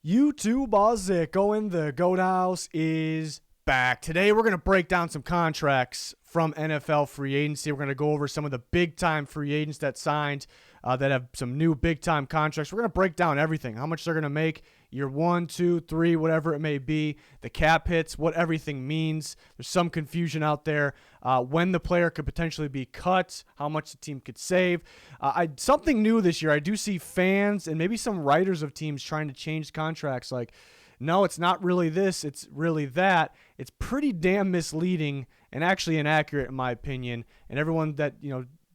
YouTube Ozzico in the Goat House is back. Today we're going to break down some contracts from NFL free agency. We're going to go over some of the big-time free agents that signed that have some new big-time contracts. We're going to break down everything, how much they're going to make, year 1, 2, 3, whatever it may be, the cap hits, what everything means. There's some confusion out there. When the player could potentially be cut, how much the team could save. Something new this year, I do see fans and maybe some writers of teams trying to change contracts like, no, it's not really this, it's really that. It's pretty damn misleading and actually inaccurate in my opinion. And everyone that,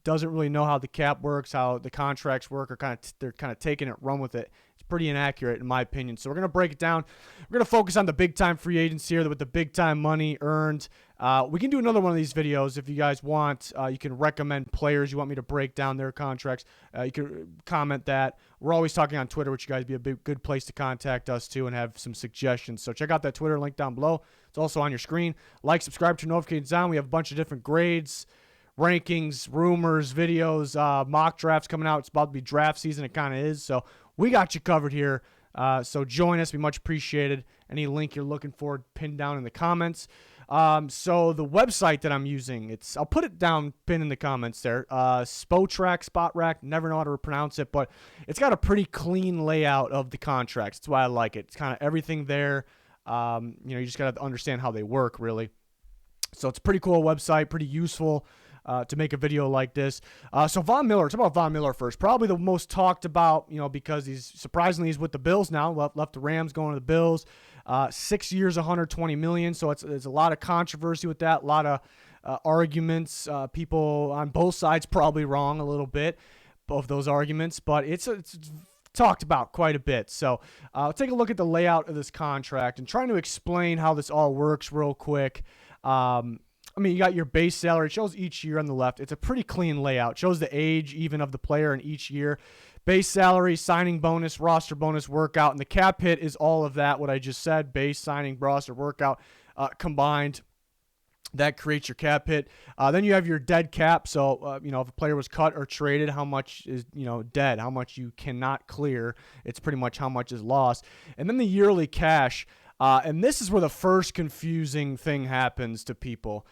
doesn't really know how the cap works, how the contracts work, or they're kind of taking it, run with it. It's pretty inaccurate in my opinion. So we're going to break it down. We're going to focus on the big-time free agents here with the big-time money earned. We can do another one of these videos if you guys want. You can recommend players you want me to break down their contracts. You can comment that. We're always talking on Twitter, which you guys be a good place to contact us too and have some suggestions. So check out that Twitter link down below. It's also on your screen. Like, subscribe, turn notifications on. We have a bunch of different grades, rankings, rumors, videos, mock drafts coming out. It's about to be draft season. It kind of is. So we got you covered here. So join us. Be much appreciated. Any link you're looking for, pinned down in the comments. So the website that I'm using, I'll put it down, pinned in the comments there. Spotrac, never know how to pronounce it, but it's got a pretty clean layout of the contracts. That's why I like it. It's kind of everything there. You just got to understand how they work, really. So it's a pretty cool website, pretty useful to make a video like this. So Von Miller, talk about Von Miller first. Probably the most talked about, because he's with the Bills now. Left the Rams, going to the Bills. 6 years, $120 million. So there's a lot of controversy with that. A lot of arguments. People on both sides probably wrong a little bit of those arguments, but it's talked about quite a bit. So take a look at the layout of this contract and trying to explain how this all works real quick. You got your base salary. It shows each year on the left. It's a pretty clean layout. It shows the age even of the player in each year. Base salary, signing bonus, roster bonus, workout, and the cap hit is all of that, what I just said, base, signing, roster, workout, combined. That creates your cap hit. Then you have your dead cap. So, if a player was cut or traded, how much is, dead, how much you cannot clear. It's pretty much how much is lost. And then the yearly cash. And this is where the first confusing thing happens to people.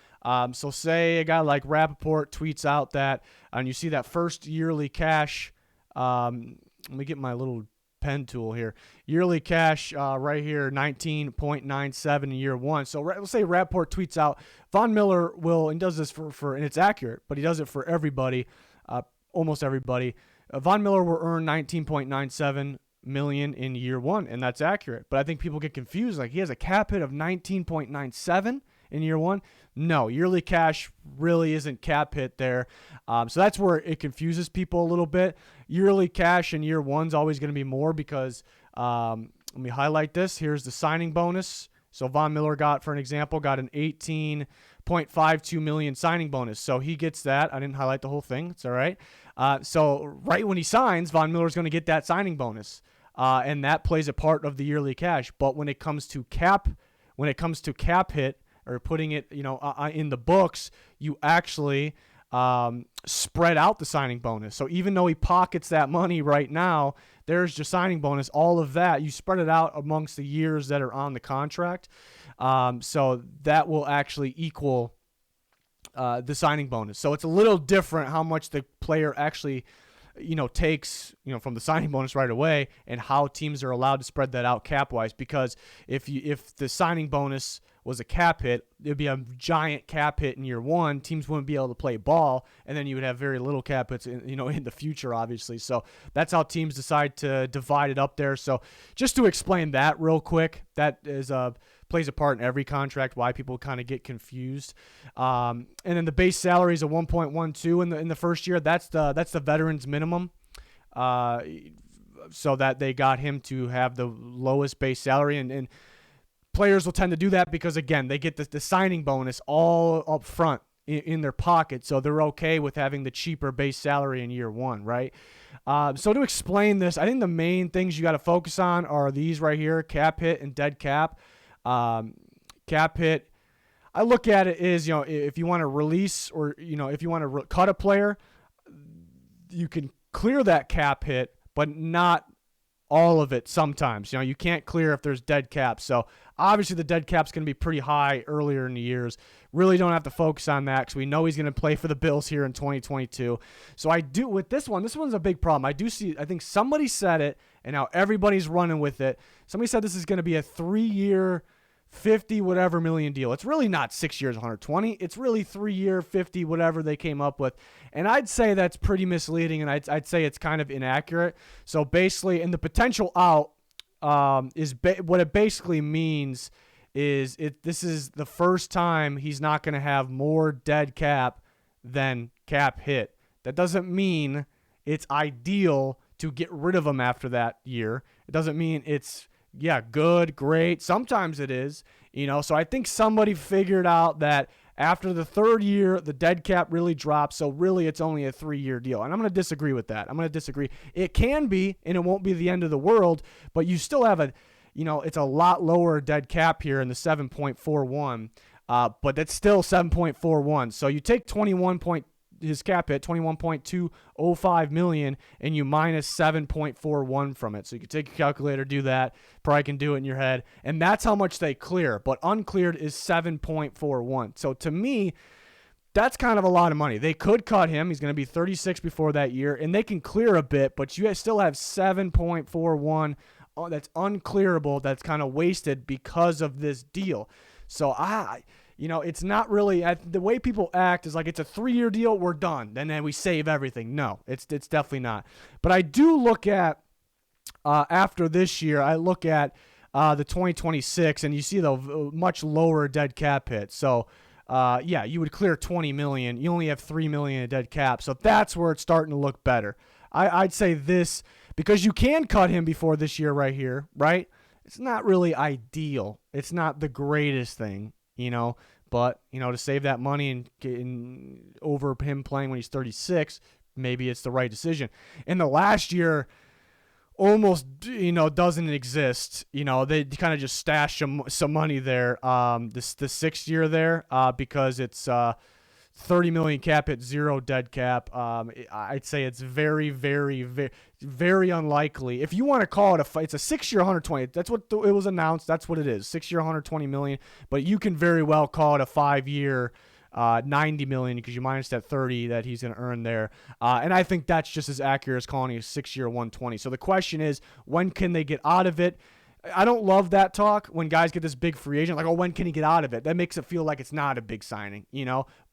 So say a guy like Rappaport tweets out that, and you see that first yearly cash. Let me get my little pen tool here. Yearly cash right here, 19.97 in year one. So let's say Rappaport tweets out, Von Miller will, and does this for and it's accurate, but he does it for everybody, almost everybody. Von Miller will earn 19.97 million in year one, and that's accurate. But I think people get confused, like he has a cap hit of 19.97 in year one. No, yearly cash really isn't cap hit there. So that's where it confuses people a little bit. Yearly cash in year one's always going to be more because let me highlight this. Here's the signing bonus. So Von Miller for an example, got an 18.52 million signing bonus. So he gets that. I didn't highlight the whole thing. It's all right. So right when he signs, Von Miller's going to get that signing bonus. And that plays a part of the yearly cash. But when it comes to cap hit or putting it, in the books, you actually spread out the signing bonus. So even though he pockets that money right now, there's your signing bonus. All of that, you spread it out amongst the years that are on the contract. So that will actually equal the signing bonus. So it's a little different how much the player actually takes, from the signing bonus right away, and how teams are allowed to spread that out cap-wise. Because if the signing bonus was a cap hit, it'd be a giant cap hit in year one. Teams wouldn't be able to play ball, and then you would have very little cap hits, in the future, obviously. So that's how teams decide to divide it up there. So just to explain that real quick, that is plays a part in every contract, why people kind of get confused. And then the base salary is a 1.12 in the first year. That's the veterans minimum. So that they got him to have the lowest base salary, and players will tend to do that because, again, they get the signing bonus all up front in their pocket, so they're okay with having the cheaper base salary in year one, right? So to explain this, I think the main things you got to focus on are these right here: cap hit and dead cap. Cap hit, I look at it as, if you want to release or, if you want to cut a player, you can clear that cap hit, but not all of it sometimes. You can't clear if there's dead cap. So obviously the dead cap's going to be pretty high earlier in the years. Really don't have to focus on that because we know he's going to play for the Bills here in 2022. So I do with this one's a big problem. I think somebody said it, and now everybody's running with it. Somebody said this is going to be a 3-year, 50 whatever million deal. It's really not 6 years, 120. It's really 3-year, 50 whatever they came up with. And I'd say that's pretty misleading, and I'd say it's kind of inaccurate. So basically, and the potential out what it basically means is this is the first time he's not going to have more dead cap than cap hit. That doesn't mean it's ideal to get rid of him after that year. It doesn't mean it's good, great. Sometimes it is, So I think somebody figured out that after the 3rd year, the dead cap really drops. So really, it's only a 3-year deal. And I'm going to disagree with that. It can be, and it won't be the end of the world, but you still have it's a lot lower dead cap here in the 7.41. But that's still 7.41. So you take his cap hit, $21.205 million, and you minus 7.41 from it. So you can take your calculator, do that. Probably can do it in your head. And that's how much they clear. But uncleared is 7.41. So to me, that's kind of a lot of money. They could cut him. He's going to be 36 before that year, and they can clear a bit, but you still have 7.41 that's unclearable, that's kind of wasted because of this deal. So it's not really the way people act is like it's a 3-year deal, we're done, and then we save everything. No, it's definitely not. But I do look at after this year, I look at the 2026, and you see the much lower dead cap hit. So you would clear $20 million. You only have $3 million in dead cap, so that's where it's starting to look better. I'd say this because you can cut him before this year right here, right? It's not really ideal. It's not the greatest thing. But, to save that money and over him playing when he's 36, maybe it's the right decision. In the last year, almost, doesn't exist. They kind of just stash some money there. The 6th year there, because it's $30 million cap hit, 0 dead cap. I'd say it's very, very, very, very unlikely. If you want to call it it's a 6-year, 120. That's what it was announced. That's what it is. 6-year, 120 million. But you can very well call it a 5-year, 90 million because you minus that 30 that he's going to earn there. And I think that's just as accurate as calling it a 6-year, 120. So the question is, when can they get out of it? I don't love that talk when guys get this big free agent, like, when can he get out of it? That makes it feel like it's not a big signing,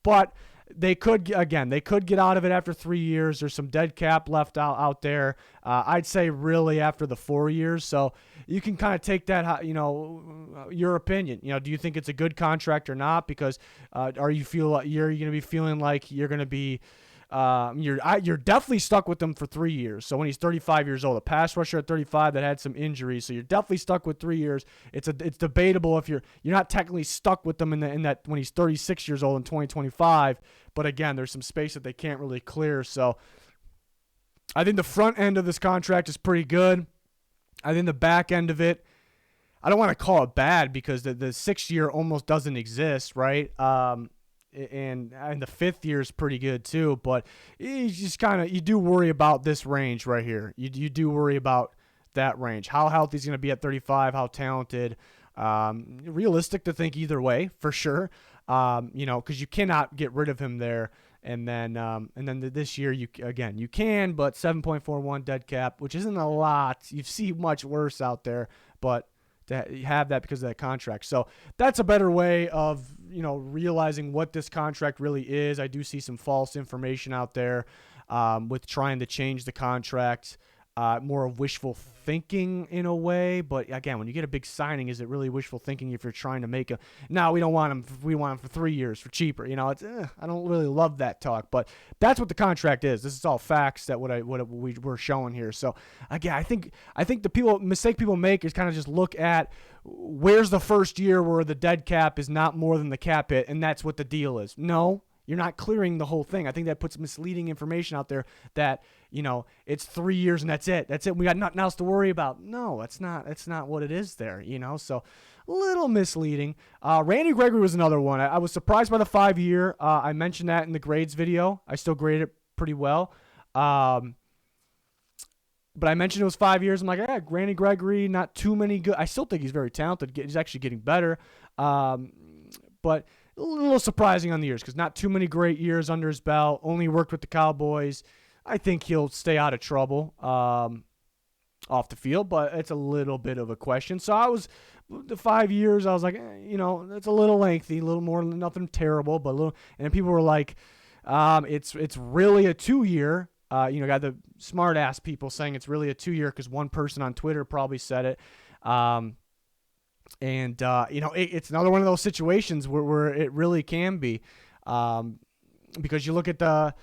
But they could get out of it after 3 years. There's some dead cap left out there. I'd say really after the 4 years. So you can kind of take that, your opinion. Do you think it's a good contract or not? Because you're going to be feeling like you're going to be you're definitely stuck with them for 3 years. So when he's 35 years old, a pass rusher at 35 that had some injuries, so you're definitely stuck with 3 years. It's debatable if you're not technically stuck with them in that when he's 36 years old in 2025. But again, there's some space that they can't really clear. So I think the front end of this contract is pretty good. I think the back end of it, I don't want to call it bad because the 6th year almost doesn't exist, right? And the 5th year is pretty good too, but you just you do worry about this range right here. You do worry about that range. How healthy he's going to be at 35, how talented. Realistic to think either way, for sure. Because you cannot get rid of him there. And then this year you can, but 7.41 dead cap, which isn't a lot. You see much worse out there, but to have that because of that contract. So that's a better way of, realizing what this contract really is. I do see some false information out there with trying to change the contract, more of wishful thinking in a way. But again, when you get a big signing, is it really wishful thinking if you're trying to make we don't want him. We want him for 3 years for cheaper. It's I don't really love that talk, but that's what the contract is. This is all facts that what we're showing here. So again, I think the mistake people make is kind of just look at where's the first year where the dead cap is not more than the cap hit, and that's what the deal is. No. You're not clearing the whole thing. I think that puts misleading information out there that, it's 3 years and that's it. That's it. We got nothing else to worry about. No, it's not what it is there, So a little misleading. Randy Gregory was another one. I was surprised by the 5-year. I mentioned that in the grades video. I still grade it pretty well. But I mentioned it was 5 years. I'm like, Granny Gregory, not too many good. I still think he's very talented. He's actually getting better. But a little surprising on the years because not too many great years under his belt. Only worked with the Cowboys. I think he'll stay out of trouble off the field, but it's a little bit of a question. So the 5 years, I was like, it's a little lengthy, a little more, nothing terrible, but a little. And people were like, it's really a 2-year. Got the smart ass people saying it's really a 2-year because one person on Twitter probably said it. It's another one of those situations where it really can be, because you look at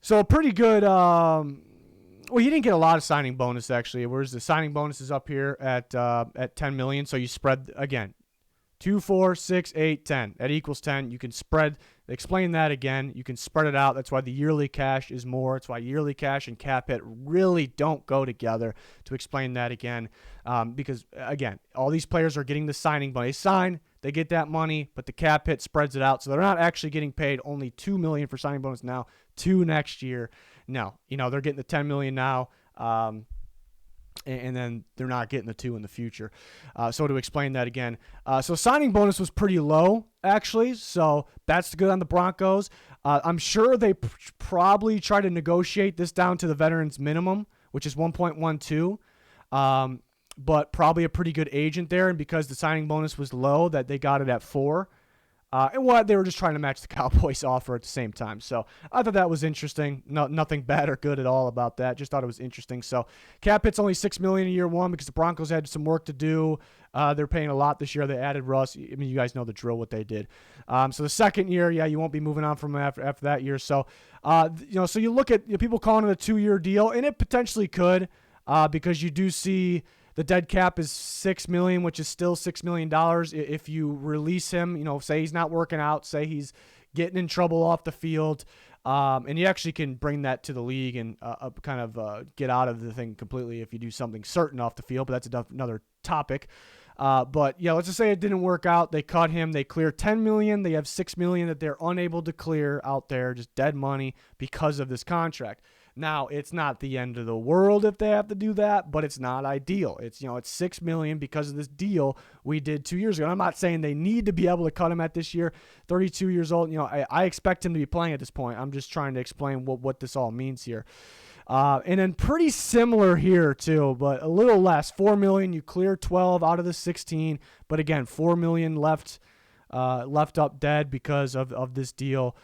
so a pretty good. Well, he didn't get a lot of signing bonus actually. Whereas the signing bonus is up here at $10 million. So you spread again, 2, 4, 6, 8, 10. That equals 10. You can spread. Explain that again. You can spread it out. That's why the yearly cash is more. It's why yearly cash and cap hit really don't go together. To explain that again, because again, all these players are getting the signing bonus. They sign, they get that money, but the cap hit spreads it out, so they're not actually getting paid only $2 million for signing bonus now, $2 million next year. No, they're getting the $10 million now. And then they're not getting the 2 in the future. So to explain that again, so signing bonus was pretty low, actually. So that's good on the Broncos. I'm sure they probably try to negotiate this down to the veterans minimum, which is 1.12. But probably a pretty good agent there. And because the signing bonus was low, that they got it at 4. They were just trying to match the Cowboys offer at the same time. So I thought that was interesting. Nothing bad or good at all about that. Just thought it was interesting. So cap hit's only $6 million in year 1 because the Broncos had some work to do. They're paying a lot this year. They added Russ. I mean, you guys know the drill, what they did. So the second year, you won't be moving on from after that year. So, so you look at people calling it a 2-year deal, and it potentially could, because you do see. The dead cap is $6 million, which is still $6 million. If you release him, say he's not working out, say he's getting in trouble off the field, and you actually can bring that to the league and get out of the thing completely if you do something certain off the field, but that's another topic. Let's just say it didn't work out. They cut him. They clear $10 million. They have $6 million that they're unable to clear out there, just dead money because of this contract. Now, it's not the end of the world if they have to do that, but it's not ideal. It's $6 million because of this deal we did 2 years ago. And I'm not saying they need to be able to cut him at this year. 32 years old, I expect him to be playing at this point. I'm just trying to explain what this all means here. And then pretty similar here too, but a little less. $4 million, you clear 12 out of the 16, but again, $4 million left up dead because of this deal.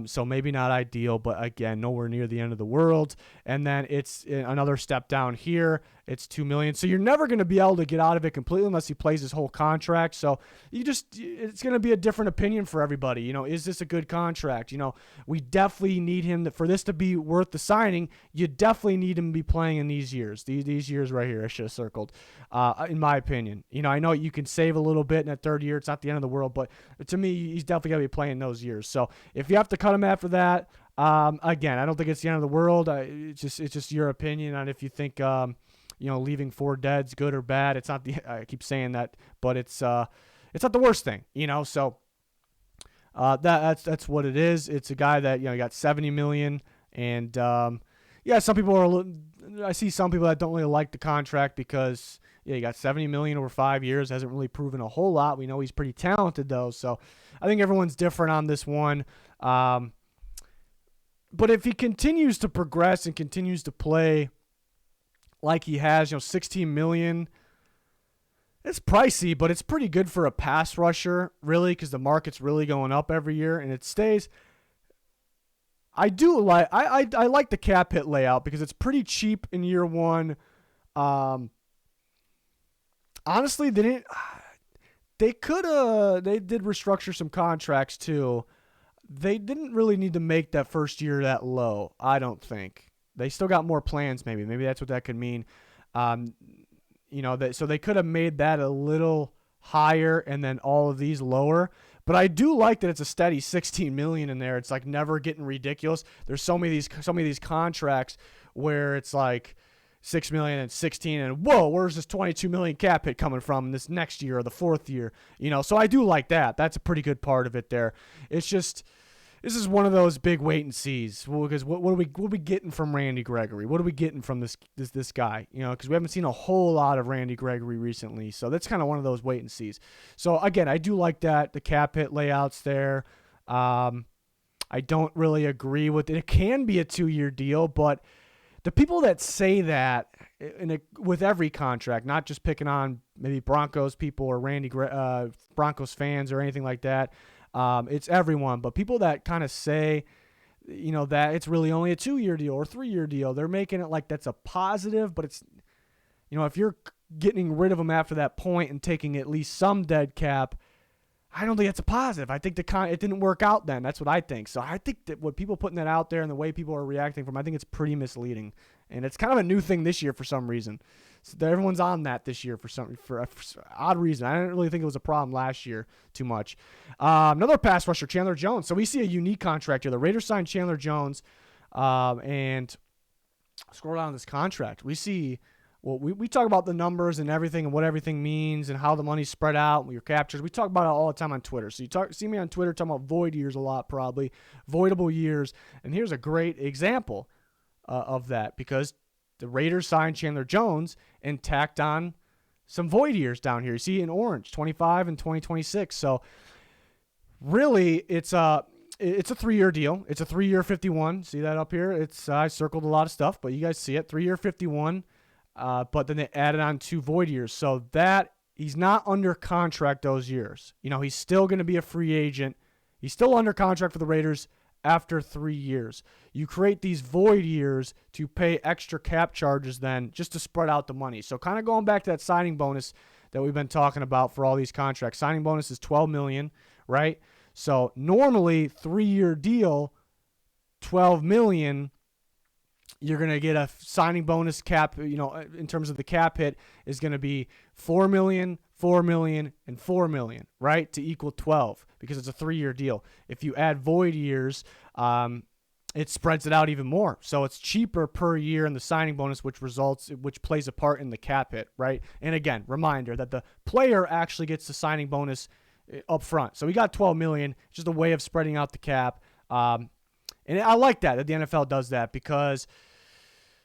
So maybe not ideal, but again, nowhere near the end of the world. And then it's another step down here. It's $2 million. So you're never going to be able to get out of it completely unless he plays his whole contract. So it's going to be a different opinion for everybody. Is this a good contract? We definitely need him for this to be worth the signing. You definitely need him to be playing in these years. These years right here, I should have circled, in my opinion. I know you can save a little bit in that third year. It's not the end of the world, but to me, he's definitely going to be playing those years. So if you have to cut him after that, again, I don't think it's the end of the world. It's just your opinion on if you think, leaving 4 dead's good or bad. It's not I keep saying that, but it's not the worst thing, So that's what it is. It's a guy that he got $70 million, and some people I see some people that don't really like the contract because he got $70 million over 5 years. Hasn't really proven a whole lot. We know he's pretty talented though, so I think everyone's different on this one. But if he continues to progress and continues to play like he has, $16 million, it's pricey, but it's pretty good for a pass rusher, really, because the market's really going up every year, and it stays. I like the cap hit layout because it's pretty cheap in year 1. Honestly, they did restructure some contracts too. They didn't really need to make that first year that low, I don't think. They still got more plans, maybe. Maybe that's what that could mean. So they could have made that a little higher and then all of these lower. But I do like that it's a steady $16 million in there. It's like never getting ridiculous. There's so many of these contracts where it's like $6 million and 16, and whoa, where's this $22 million cap hit coming from this next year or the fourth year? So I do like that. That's a pretty good part of it there. It's This is one of those big wait and sees. Because what are we getting from Randy Gregory? What are we getting from this guy? Because we haven't seen a whole lot of Randy Gregory recently. So that's kind of one of those wait and sees. So again, I do like that the cap hit layouts there. I don't really agree with it. It can be a 2-year deal, but the people that say that with every contract, not just picking on maybe Broncos people or Broncos fans or anything like that. It's everyone, but people that kind of say, that it's really only a 2-year deal or 3-year deal, they're making it like that's a positive, but it's, if you're getting rid of them after that point and taking at least some dead cap, I don't think that's a positive. I think it didn't work out then. That's what I think. So I think that what people putting that out there and the way people are reacting from, I think it's pretty misleading. And it's kind of a new thing this year for some reason. So everyone's on that this year for odd reason. I didn't really think it was a problem last year too much. Another pass rusher, Chandler Jones. So we see a unique contract here. The Raiders signed Chandler Jones, and scroll down this contract. We see, we talk about the numbers and everything and what everything means and how the money's spread out and your captures. We talk about it all the time on Twitter. So you see me on Twitter talking about void years a lot, probably voidable years. And here's a great example of that, because the Raiders signed Chandler Jones and tacked on some void years down here. You see in orange, 25 and 2026. So really, it's a 3-year deal. It's a 3-year 51. See that up here? I circled a lot of stuff, but you guys see it. 3-year 51. But then they added on 2 void years. So that he's not under contract those years. He's still going to be a free agent. He's still under contract for the Raiders after 3 years. You create these void years to pay extra cap charges then just to spread out the money. So kind of going back to that signing bonus that we've been talking about for all these contracts. Signing bonus is $12 million, right? So normally 3-year deal, $12 million, you're going to get a signing bonus cap, in terms of the cap hit is going to be $4 million, $4 million, and $4 million, right? To equal 12 because it's a 3-year deal. If you add void years, it spreads it out even more. So it's cheaper per year in the signing bonus, which plays a part in the cap hit, right? And again, reminder that the player actually gets the signing bonus up front. So we got $12 million, just a way of spreading out the cap. And I like that the NFL does that, because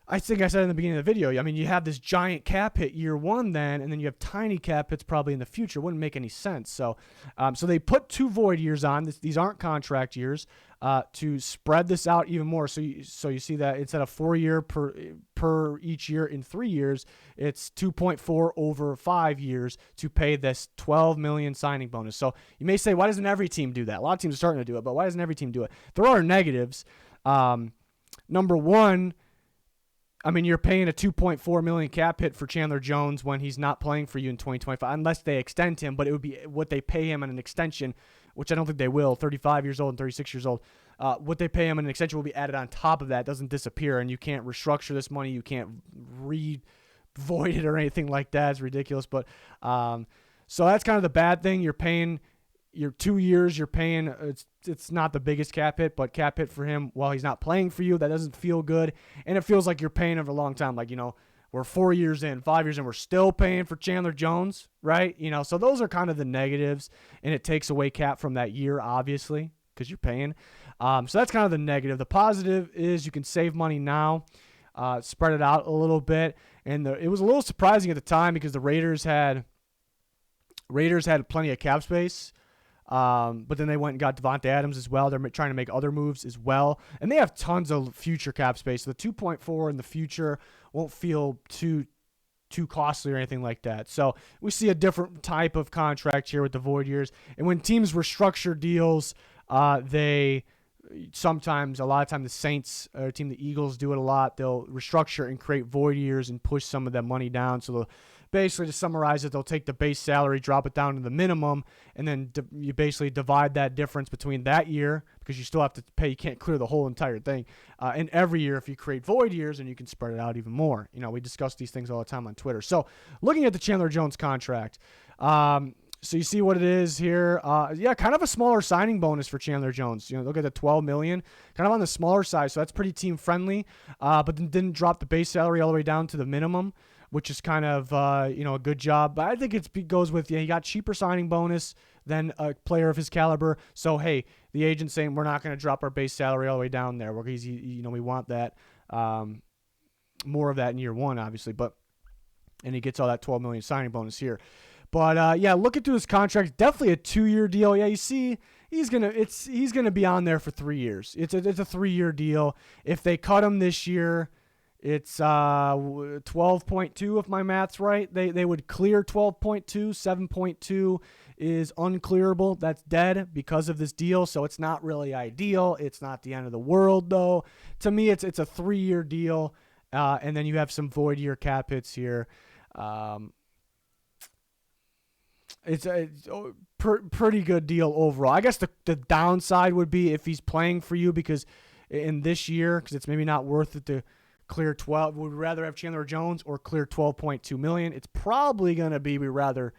I think I said in the beginning of the video, you have this giant cap hit year one then, and then you have tiny cap hits probably in the future. It wouldn't make any sense. So they put 2 void years on. These aren't contract years to spread this out even more. So you see that instead of 4 year per each year in 3 years, it's 2.4 over 5 years to pay this $12 million signing bonus. So you may say, why doesn't every team do that? A lot of teams are starting to do it, but why doesn't every team do it? There are negatives. Number one, you're paying a $2.4 million cap hit for Chandler Jones when he's not playing for you in 2025, unless they extend him, but it would be what they pay him in an extension, which I don't think they will, 35 years old and 36 years old. What they pay him in an extension will be added on top of that. It doesn't disappear, and you can't restructure this money. You can't void it or anything like that. It's ridiculous. But so that's kind of the bad thing. You're paying your 2 years, you're paying, it's not the biggest cap hit, but cap hit for him while he's not playing for you. That doesn't feel good. And it feels like you're paying him for a long time. Like, we're 4 years in, 5 years in, we're still paying for Chandler Jones, right? So those are kind of the negatives, and it takes away cap from that year, obviously, because you're paying. So that's kind of the negative. The positive is you can save money now, spread it out a little bit. And it was a little surprising at the time because the Raiders had plenty of cap space. But then they went and got Devontae Adams as well. They're trying to make other moves as well. And they have tons of future cap space. So the 2.4 in the future won't feel too costly or anything like that. So we see a different type of contract here with the void years. And when teams restructure deals, a lot of times the Saints or the Eagles do it a lot. They'll restructure and create void years and push some of that money down. So basically, to summarize it, they'll take the base salary, drop it down to the minimum, and then you basically divide that difference between that year, because you still have to pay. You can't clear the whole entire thing. And every year, if you create void years, and you can spread it out even more. We discuss these things all the time on Twitter. So looking at the Chandler Jones contract, so you see what it is here. Kind of a smaller signing bonus for Chandler Jones. Look at the $12 million, kind of on the smaller side. So that's pretty team friendly, but then didn't drop the base salary all the way down to the minimum, which is kind of a good job. But I think it goes with he got cheaper signing bonus than a player of his caliber. So hey, the agent's saying we're not going to drop our base salary all the way down there. We want that more of that in year one, obviously. And he gets all that $12 million signing bonus here. But looking through his contract, definitely a 2-year deal. Yeah, you see, he's gonna be on there for 3 years. It's a 3-year deal. If they cut him this year, it's 12.2 if my math's right. They would clear 12.2. 7.2 is unclearable. That's dead because of this deal. So it's not really ideal. It's not the end of the world though. To me, it's a 3-year deal, and then you have some void year cap hits here. It's a pretty good deal overall. I guess the downside would be if he's playing for you, because in this year, because it's maybe not worth it to clear 12. Would we rather have Chandler Jones or clear 12.2 million? It's probably going to be we rather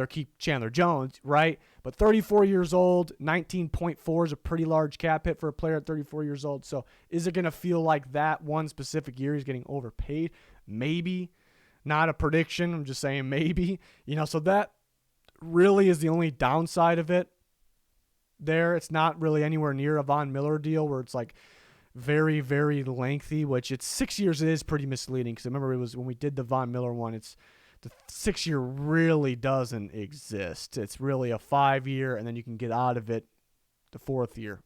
keep Chandler Jones, right? But 34 years old, 19.4 is a pretty large cap hit for a player at 34 years old. So is it going to feel like that one specific year he's getting overpaid? Maybe. Not a prediction. I'm just saying maybe. So that really is the only downside of it there. It's not really anywhere near a Von Miller deal where it's like very, very lengthy, which it's 6 years. It is pretty misleading because I remember it was when we did the Von Miller one, it's the 6-year really doesn't exist. It's really a 5-year, and then you can get out of it the 4th year,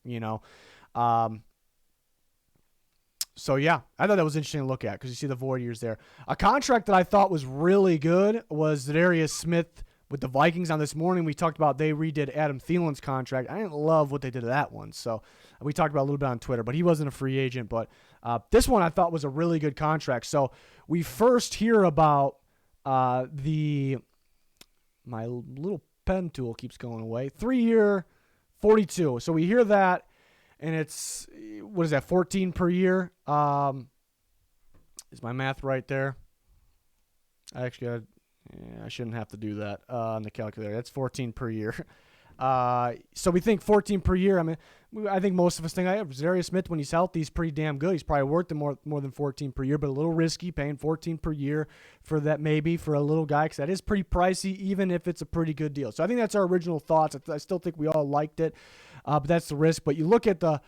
So, yeah, I thought that was interesting to look at because you see the void years there. A contract that I thought was really good was Za'Darius Smith with the Vikings. On this morning, we talked about they redid Adam Thielen's contract. I didn't love what they did to that one, so we talked about it a little bit on Twitter, but he wasn't a free agent. But this one I thought was a really good contract. So we first hear about my little pen tool keeps going away. 3-year, 42. So we hear that. And it's, what is that, 14 per year? Is my math right there? I shouldn't have to do that on the calculator. That's 14 per year. So we think 14 per year. I mean, I think most of us think Za'Darius Smith, when he's healthy, he's pretty damn good. He's probably worth more than 14 per year, but a little risky paying 14 per year for that, maybe for a little guy, because that is pretty pricey, even if it's a pretty good deal. So I think that's our original thoughts. I still think we all liked it, but that's the risk. But you look at the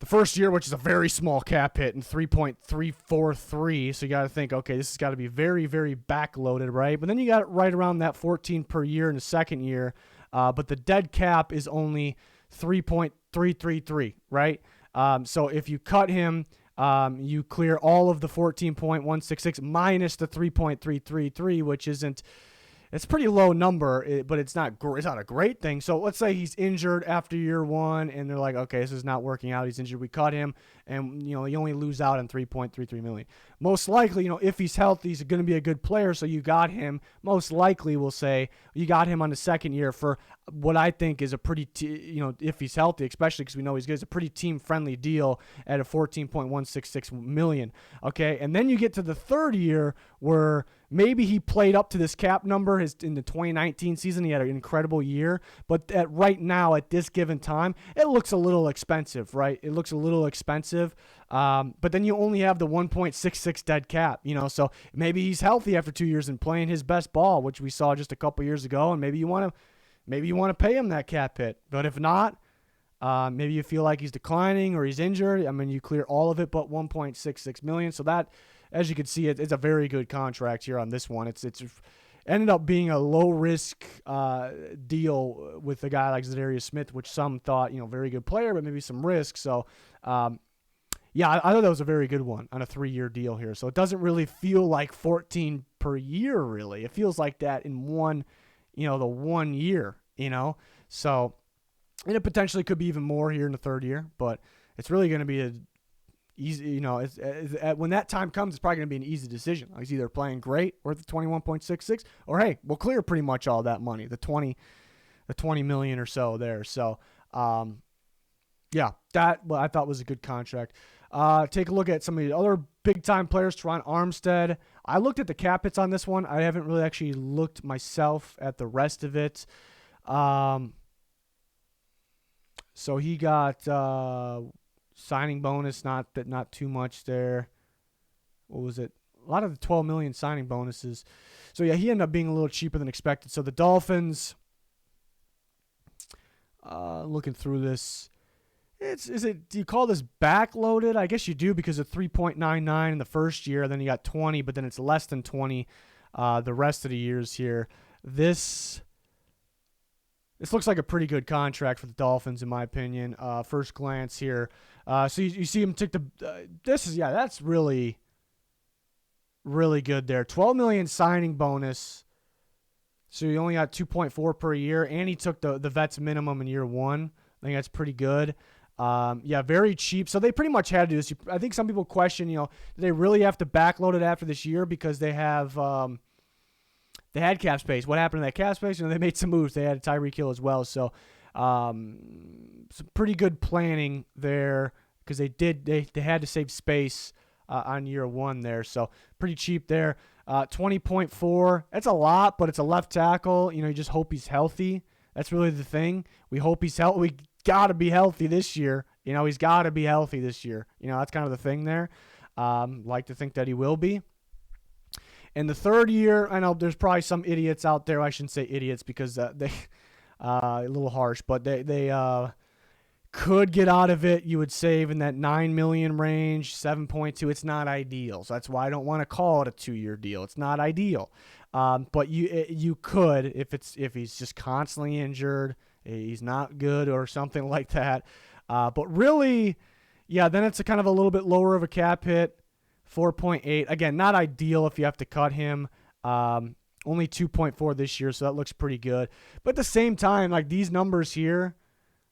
first year, which is a very small cap hit, and 3.343. So you got to think, okay, this has got to be very, very backloaded, right? But then you got it right around that 14 per year in the second year. But the dead cap is only 3.333, right? So if you cut him, you clear all of the 14.166 minus the 3.333, which isn't. It's a pretty low number, but it's not a great thing. So let's say he's injured after year one, and they're like, okay, this is not working out. He's injured. We cut him, and you only lose out on $3.33 million. Most likely, if he's healthy, he's going to be a good player. So you got him. Most likely, we'll say you got him on the second year for what I think is a pretty, if he's healthy, especially because we know he's good, it's a pretty team-friendly deal at a $14.166 million. Okay, and then you get to the third year where maybe he played up to this cap number. In the 2019 season, he had an incredible year. But right now, at this given time, it looks a little expensive, right? It looks a little expensive. But then you only have the 1.66 dead cap, So maybe he's healthy after 2 years and playing his best ball, which we saw just a couple years ago. And maybe you want to pay him that cap hit. But if not, maybe you feel like he's declining or he's injured. I mean, you clear all of it but 1.66 million. So that, as you can see, it's a very good contract here on this one. It's ended up being a low-risk deal with a guy like Za'Darius Smith, which some thought, very good player, but maybe some risk. So, I thought that was a very good one on a 3-year deal here. So it doesn't really feel like 14 per year, really. It feels like that in one, the 1 year, So, and it potentially could be even more here in the third year, but it's really going to be easy, when that time comes, it's probably going to be an easy decision. Like, he's either playing great worth the 21.66, or hey, we'll clear pretty much all that money, the 20 million or so there. So, that I thought was a good contract. Take a look at some of the other big time players. Tyron Armstead. I looked at the cap hits on this one. I haven't really actually looked myself at the rest of it. So he got signing bonus, not too much there. What was it? a lot of the $12 million signing bonuses. So yeah, he ended up being a little cheaper than expected. So the Dolphins, looking through this, do you call this backloaded? I guess you do, because of 3.99 in the first year, then you got 20, but then it's less than 20 the rest of the years here. This looks like a pretty good contract for the Dolphins, in my opinion. First glance here, so you see him take the. That's really, really good there. $12 million signing bonus. So he only got 2.4 per year, and he took the vets minimum in year one. I think that's pretty good. Very cheap. So they pretty much had to do this. I think some people question, do they really have to backload it after this year because they have they had cap space. What happened to that cap space? They made some moves. They had Tyreek Hill as well. So some pretty good planning there, because they had to save space on year one there. So pretty cheap there. 20.4. That's a lot, but it's a left tackle. You just hope he's healthy. That's really the thing. We hope he's healthy. We got to be healthy this year. He's got to be healthy this year. That's kind of the thing there. Like to think that he will be. In the third year, I know there's probably some idiots out there. I shouldn't say idiots, because they a little harsh, but they could get out of it. You would save in that $9 million range, 7.2. It's not ideal, so that's why I don't want to call it a 2-year deal. It's not ideal, but you could, if he's just constantly injured, he's not good or something like that. But really, then it's a kind of a little bit lower of a cap hit. 4.8. Again, not ideal if you have to cut him. Only 2.4 this year, so that looks pretty good. But at the same time, like these numbers here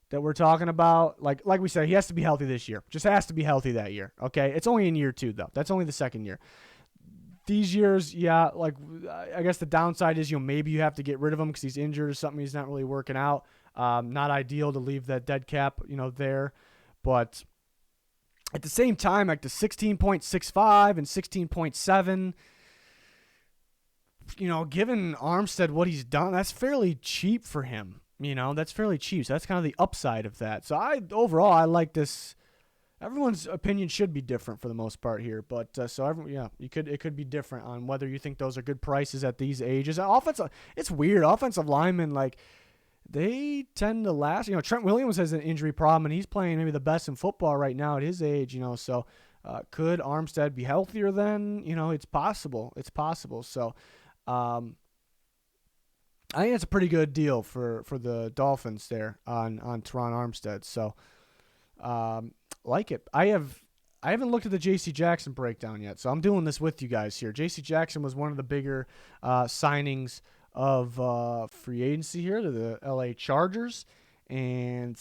that we're talking about, like we said, he has to be healthy this year. Just has to be healthy that year. Okay, it's only in year 2 though. That's only the second year. These years, I guess the downside is maybe you have to get rid of him because he's injured or something. He's not really working out. Not ideal to leave that dead cap, there, but. At the same time, like the 16.65 and 16.7, given Armstead what he's done, that's fairly cheap for him. That's fairly cheap. So that's kind of the upside of that. So overall, I like this. Everyone's opinion should be different for the most part here, but it could be different on whether you think those are good prices at these ages. It's weird. Offensive linemen, they tend to last. Trent Williams has an injury problem, and he's playing maybe the best in football right now at his age. So could Armstead be healthier then? It's possible. It's possible. So I think it's a pretty good deal for the Dolphins there on Tyron Armstead. So like it. I haven't looked at the J.C. Jackson breakdown yet, so I'm doing this with you guys here. J.C. Jackson was one of the bigger signings of free agency here to the LA Chargers, and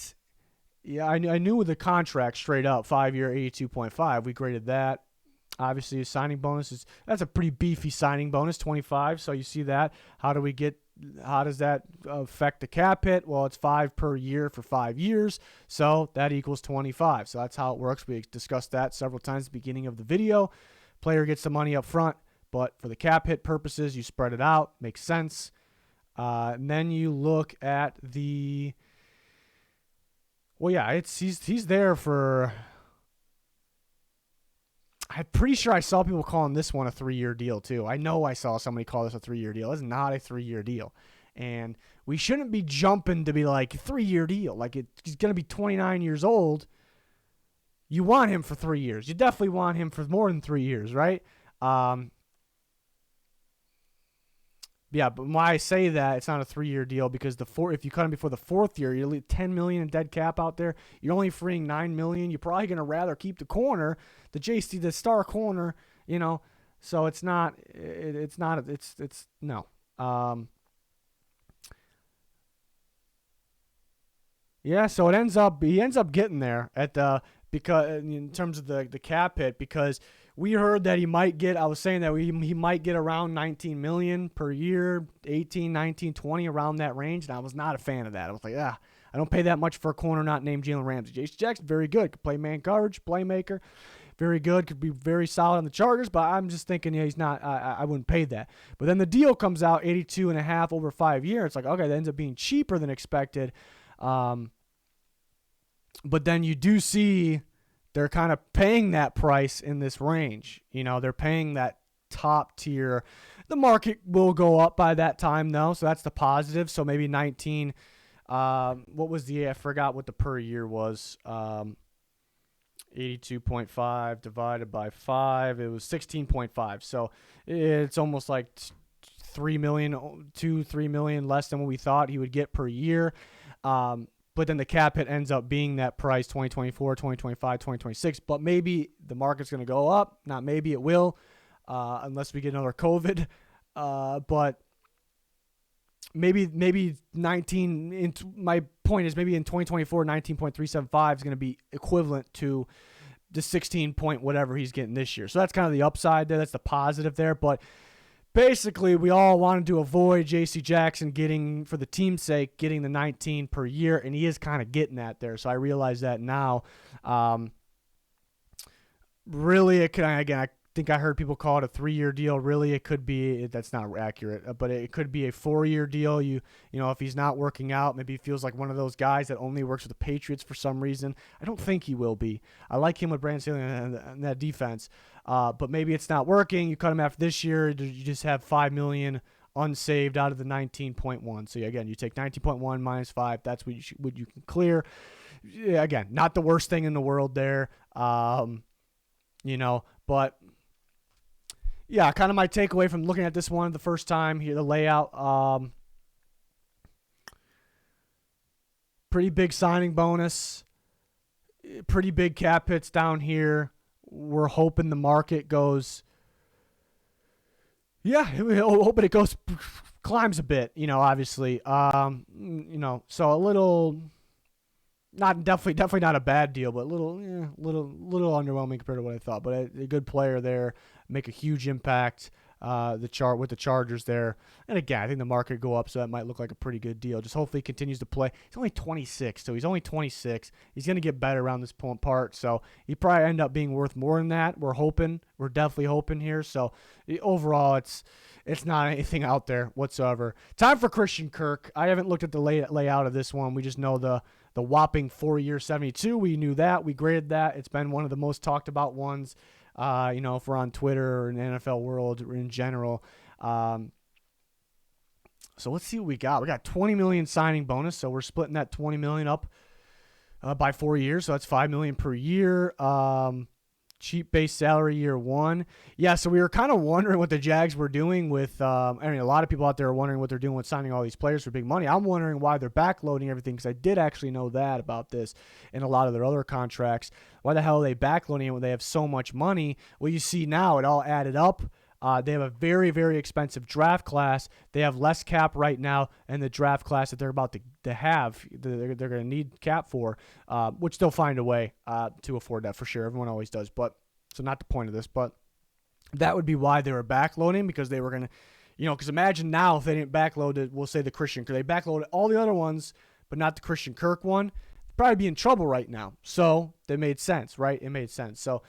I knew with the contract straight up 5-year 82.5, we graded that. Obviously his signing bonus that's a pretty beefy signing bonus, 25. So you see that. How does that affect the cap hit? Well, it's 5 per year for 5 years, so that equals 25. So that's how it works. We discussed that several times at the beginning of the video. Player gets the money up front, but for the cap hit purposes, you spread it out. Makes sense. And then you look at the. Well, yeah, he's there for. I'm pretty sure I saw people calling this one a 3-year deal too. I know I saw somebody call this a 3-year deal. It's not a 3-year deal, and we shouldn't be jumping to be like 3-year deal. Like he's gonna be 29 years old. You want him for 3 years. You definitely want him for more than 3 years, right? Yeah, but when I say that, it's not a 3-year deal because if you cut him before the 4th year, you leave $10 million in dead cap out there. You're only freeing $9 million. You're probably gonna rather keep the corner, the star corner, So it's not. It's not. It's no. Yeah. So he ends up getting there because in terms of the cap hit, because we heard that he might get, I was saying that he might get around $19 million per year, 18, 19, 20, around that range, and I was not a fan of that. I was like, I don't pay that much for a corner not named Jalen Ramsey. J.C. Jackson, very good. Could play man coverage, playmaker, very good. Could be very solid on the Chargers, but I'm just thinking, he's not, I wouldn't pay that. But then the deal comes out, 82.5 over 5 years. It's like, okay, that ends up being cheaper than expected. But then you do see they're kind of paying that price in this range. They're paying that top tier. The market will go up by that time, though, so that's the positive. So maybe 19. What was I forgot what the per year was. 82.5 divided by 5. It was 16.5. So it's almost like 3 million, 3 million less than what we thought he would get per year. But then the cap hit ends up being that price 2024, 2025, 2026. But maybe the market's going to go up. Not maybe, it will, unless we get another COVID. But maybe 19. My point is maybe in 2024, 19.375 is going to be equivalent to the 16 point whatever he's getting this year. So that's kind of the upside there. That's the positive there. But basically, we all wanted to avoid J.C. Jackson getting, for the team's sake, getting the 19 per year, and he is kind of getting that there. So I realize that now. Really, it can, again, I think I heard people call it a 3-year deal. Really, it could be, that's not accurate, but it could be a 4-year deal. You know, if he's not working out, maybe he feels like one of those guys that only works with the Patriots for some reason. I don't think he will be. I like him with Brandon Staley and that defense. But maybe it's not working. You cut him after this year. You just have $5 million unsaved out of the 19.1. So again, you take 19.1 minus 5. That's what you can clear. Yeah, again, not the worst thing in the world there. But yeah, kind of my takeaway from looking at this one the first time here, the layout. Pretty big signing bonus. Pretty big cap hits down here. We're hoping the market goes. Yeah, we're hoping it goes climbs a bit. Obviously. So a little. Definitely not a bad deal, but a little underwhelming compared to what I thought. But a good player there, make a huge impact. With the Chargers there, and again, I think the market go up, so that might look like a pretty good deal. Just hopefully he continues to play. He's only 26, so he's only 26. He's gonna get better around this part, so he probably end up being worth more than that. We're definitely hoping here. So overall, it's not anything out there whatsoever. Time for Christian Kirk. I haven't looked at the layout of this one. We just know the whopping 4-year 72. We knew that. We graded that. It's been one of the most talked about ones. If we're on Twitter or in the NFL world or in general. So let's see what we got. We got $20 million signing bonus, so we're splitting that $20 million up by 4 years, so that's $5 million per year. Cheap base salary year one. Yeah, so we were kind of wondering what the Jags were doing with a lot of people out there are wondering what they're doing with signing all these players for big money. I'm wondering why they're backloading everything, because I did actually know that about this in a lot of their other contracts. Why the hell are they backloading it when they have so much money? Well, you see now it all added up. They have a very, very expensive draft class. They have less cap right now, and the draft class that they're about to have, they're going to need cap for, which they'll find a way to afford that for sure. Everyone always does, but so not the point of this. But that would be why they were backloading, because they were going to, because imagine now if they didn't backload it, we'll say the Christian, because they backloaded all the other ones, but not the Christian Kirk one, they'd probably be in trouble right now. So that made sense, right? It made sense. So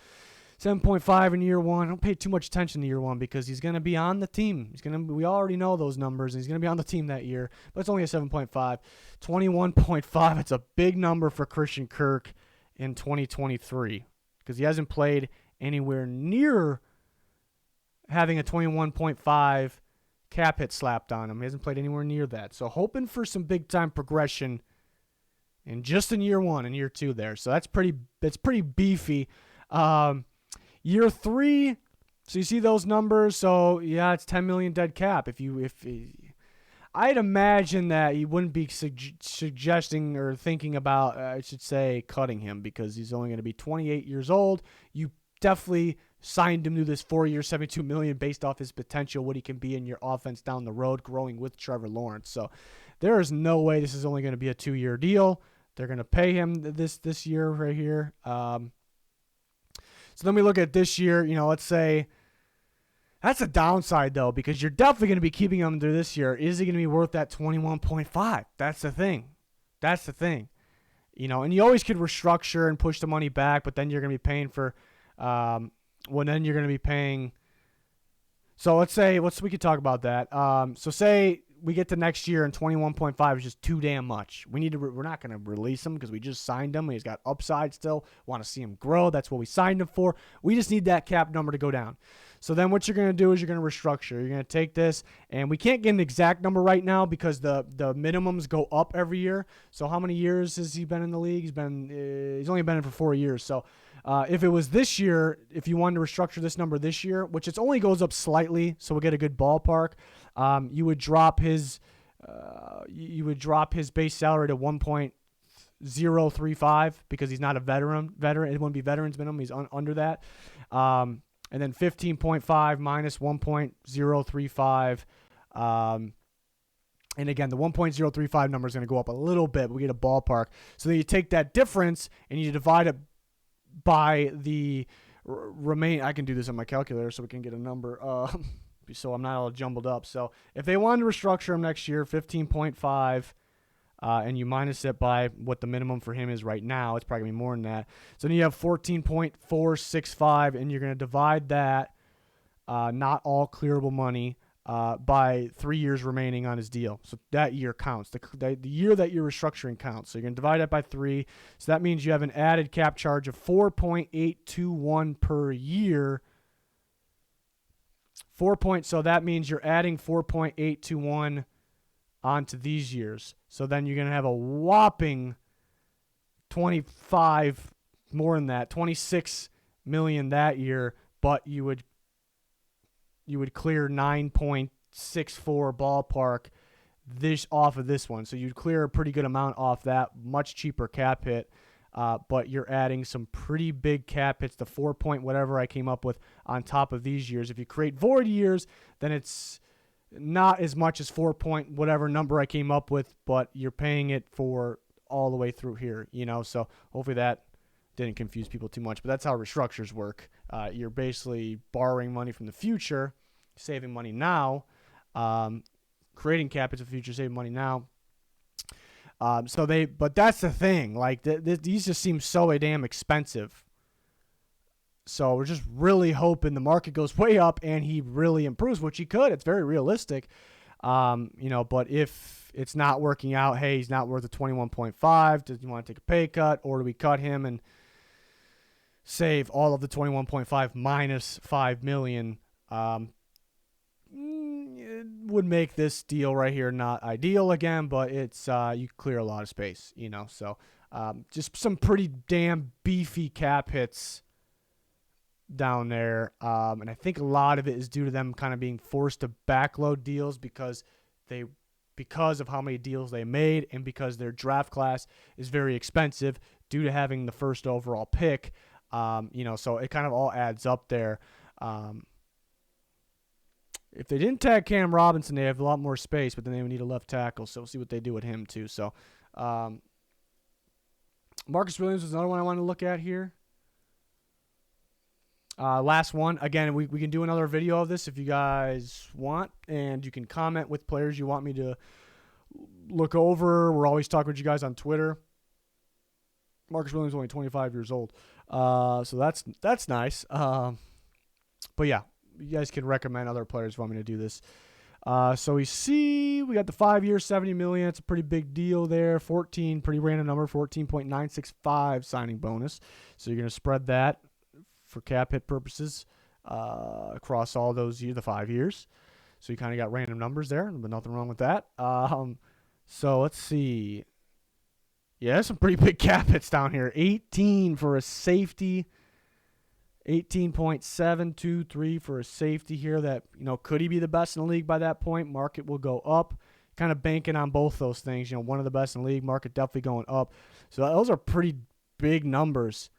7.5 in year one. Don't pay too much attention to year one, because he's going to be on the team. We already know those numbers, and he's going to be on the team that year. But it's only a 7.5. 21.5. It's a big number for Christian Kirk in 2023, because he hasn't played anywhere near having a 21.5 cap hit slapped on him. He hasn't played anywhere near that. So hoping for some big time progression in year one and year two there. So that's pretty beefy. Year three, so you see those numbers. So yeah, it's 10 million dead cap. I'd imagine that he wouldn't be suggesting or thinking about, I should say, cutting him, because he's only going to be 28 years old. You definitely signed him to this 4-year, $72 million based off his potential, what he can be in your offense down the road, growing with Trevor Lawrence. So there is no way this is only going to be a 2-year deal. They're going to pay him this year right here. So then we look at this year, let's say that's a downside, though, because you're definitely going to be keeping him through this year. Is he going to be worth that 21.5? That's the thing. And you always could restructure and push the money back, but then you're going to be paying for, then you're going to be paying. So let's say, we could talk about that. So say we get to next year and 21.5 is just too damn much. We're not going to release him because we just signed him. He's got upside still. Want to see him grow. That's what we signed him for. We just need that cap number to go down. So then what you're going to do is you're going to restructure. You're going to take this, and we can't get an exact number right now because the minimums go up every year. So how many years has he been in the league? He's only been in for 4 years. So if it was this year, if you wanted to restructure this number this year, which it only goes up slightly, so we'll get a good ballpark, you would drop his base salary to 1.035 because he's not a veteran. It wouldn't be veterans minimum. He's under that. And then 15.5 minus 1.035. And again, the 1.035 number is going to go up a little bit, but we get a ballpark. So then you take that difference and you divide it by the remain. I can do this on my calculator so we can get a number. So I'm not all jumbled up. So if they wanted to restructure him next year, 15.5, and you minus it by what the minimum for him is right now, it's probably going to be more than that. So then you have 14.465, and you're going to divide that, not all clearable money, by 3 years remaining on his deal. So that year counts. The year that you're restructuring counts. So you're going to divide that by 3. So that means you have an added cap charge of 4.821 per year. So that means you're adding 4.821 onto these years. So then you're going to have a whopping 25, more than that, 26 million that year, but you would clear 9.64 ballpark this off of this one. So you'd clear a pretty good amount off that, much cheaper cap hit. But you're adding some pretty big cap hits, the 4 point whatever I came up with on top of these years. If you create void years, then it's not as much as 4 point whatever number I came up with, but you're paying it for all the way through here, So hopefully that didn't confuse people too much, but that's how restructures work. You're basically borrowing money from the future, saving money now, creating cap hits for the future, saving money now. But that's the thing. Like these just seem so damn expensive. So we're just really hoping the market goes way up and he really improves, which he could. It's very realistic. But if it's not working out, hey, he's not worth a 21.5. Does he want to take a pay cut, or do we cut him and save all of the 21.5 minus $5 million? It would make this deal right here not ideal again, but it's you clear a lot of space, So just some pretty damn beefy cap hits down there, and I think a lot of it is due to them kind of being forced to backload deals because of how many deals they made and because their draft class is very expensive due to having the first overall pick. So it kind of all adds up there. If they didn't tag Cam Robinson, they have a lot more space, but then they would need a left tackle, so we'll see what they do with him too. So Marcus Williams was another one I wanted to look at here. Last one. Again, we can do another video of this if you guys want, and you can comment with players you want me to look over. We're always talking with you guys on Twitter. Marcus Williams is only 25 years old, so that's nice. But yeah, you guys can recommend other players if you want me to do this. So we got the 5 year, $70 million. It's a pretty big deal there. 14, pretty random number, 14.965 signing bonus. So you're going to spread that for cap hit purposes across all those years, the 5 years. So you kind of got random numbers there, but nothing wrong with that. So let's see. Yeah, some pretty big cap hits down here. 18 for a safety. 18.723 for a safety here that, could he be the best in the league by that point? Market will go up. Kind of banking on both those things. One of the best in the league, market definitely going up. So those are pretty big numbers.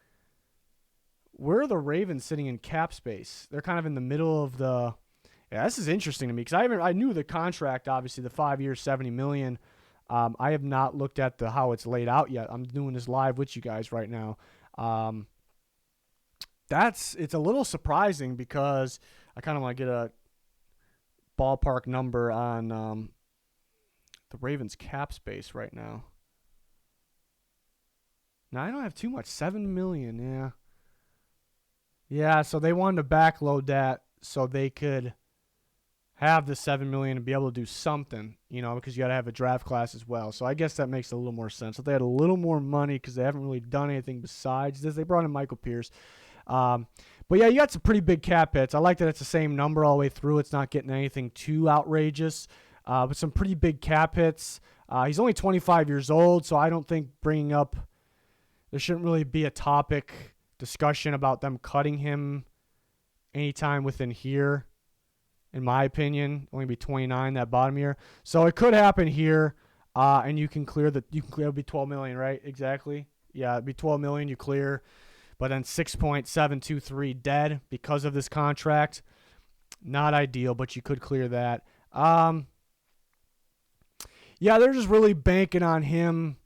Where are the Ravens sitting in cap space? They're kind of in the middle of the – yeah, this is interesting to me because I knew the contract, obviously, the 5 years, $70 million. I have not looked at how it's laid out yet. I'm doing this live with you guys right now. It's a little surprising because I kind of want to get a ballpark number on the Ravens cap space right now. Now, I don't have too much. $7 million, yeah. Yeah, so they wanted to backload that so they could have the $7 million and be able to do something, because you got to have a draft class as well. So I guess that makes a little more sense. If they had a little more money, because they haven't really done anything besides this, they brought in Michael Pierce. But yeah, you got some pretty big cap hits. I like that it's the same number all the way through. It's not getting anything too outrageous, but some pretty big cap hits. He's only 25 years old, so I don't think there shouldn't really be a topic discussion about them cutting him anytime within here. In my opinion, only be 29 that bottom year. So it could happen here, and you can clear it'll be 12 million, right? Exactly. Yeah, it'd be 12 million you clear, but then 6.723 dead because of this contract. Not ideal, but you could clear that. Yeah, they're just really banking on him.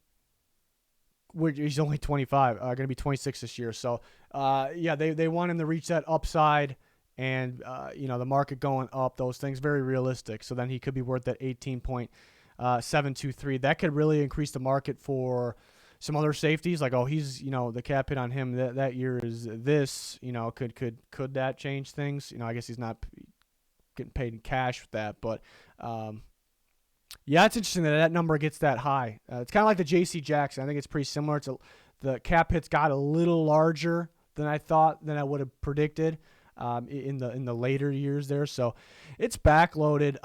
He's only 25, going to be 26 this year. So, yeah, they want him to reach that upside. And, the market going up, those things, very realistic. So then he could be worth that 18.723. That could really increase the market for some other safeties. Like, he's, the cap hit on him that year is this. Could that change things? I guess he's not getting paid in cash with that. But, yeah, it's interesting that number gets that high. It's kind of like the J.C. Jackson. I think it's pretty similar. The cap hits got a little larger than I would have predicted. In the later years there, so it's backloaded.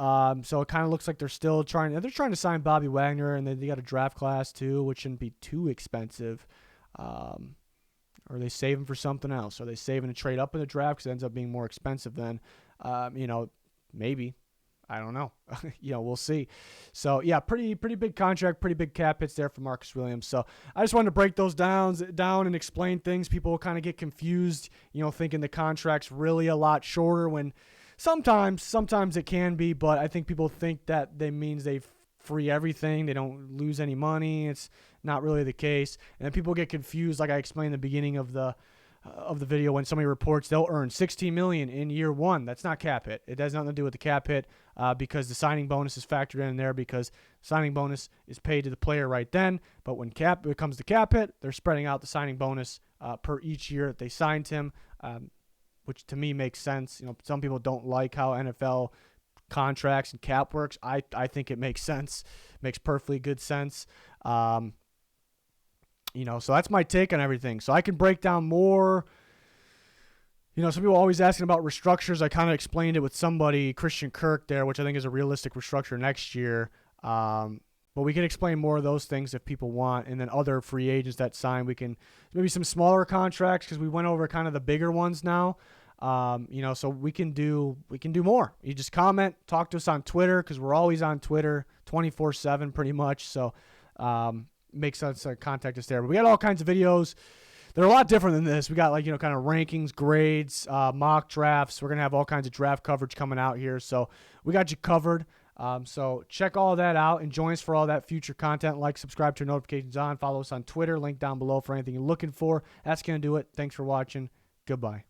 So it kind of looks like they're still trying to sign Bobby Wagner, and then they got a draft class too, which shouldn't be too expensive. Or they save him for something else? Are they saving to trade up in the draft because it ends up being more expensive then? Maybe. I don't know. We'll see. So, yeah, pretty big contract, pretty big cap hits there for Marcus Williams. So, I just wanted to break those down and explain things. People will kind of get confused, thinking the contract's really a lot shorter when sometimes it can be, but I think people think that means they free everything. They don't lose any money. It's not really the case. And then people get confused, like I explained in the beginning of the video, when somebody reports they'll earn $16 million in year one. That's not cap hit. It has nothing to do with the cap hit because the signing bonus is factored in there, because signing bonus is paid to the player right then. But when it comes to cap hit, they're spreading out the signing bonus per each year that they signed him, which to me makes sense. Some people don't like how NFL contracts and cap works. I think it makes sense. Makes perfectly good sense. So that's my take on everything. So I can break down more. Some people are always asking about restructures. I kind of explained it with somebody, Christian Kirk there, which I think is a realistic restructure next year. But we can explain more of those things if people want. And then other free agents that sign, we can maybe some smaller contracts, because we went over kind of the bigger ones now. So we can do more. You just comment, talk to us on Twitter, because we're always on Twitter 24/7 pretty much. So, makes sense to contact us there. But we got all kinds of videos. They're a lot different than this. We got kind of rankings, grades, mock drafts. We're going to have all kinds of draft coverage coming out here. So we got you covered. So check all that out and join us for all that future content. Like, subscribe, turn notifications on. Follow us on Twitter. Link down below for anything you're looking for. That's going to do it. Thanks for watching. Goodbye.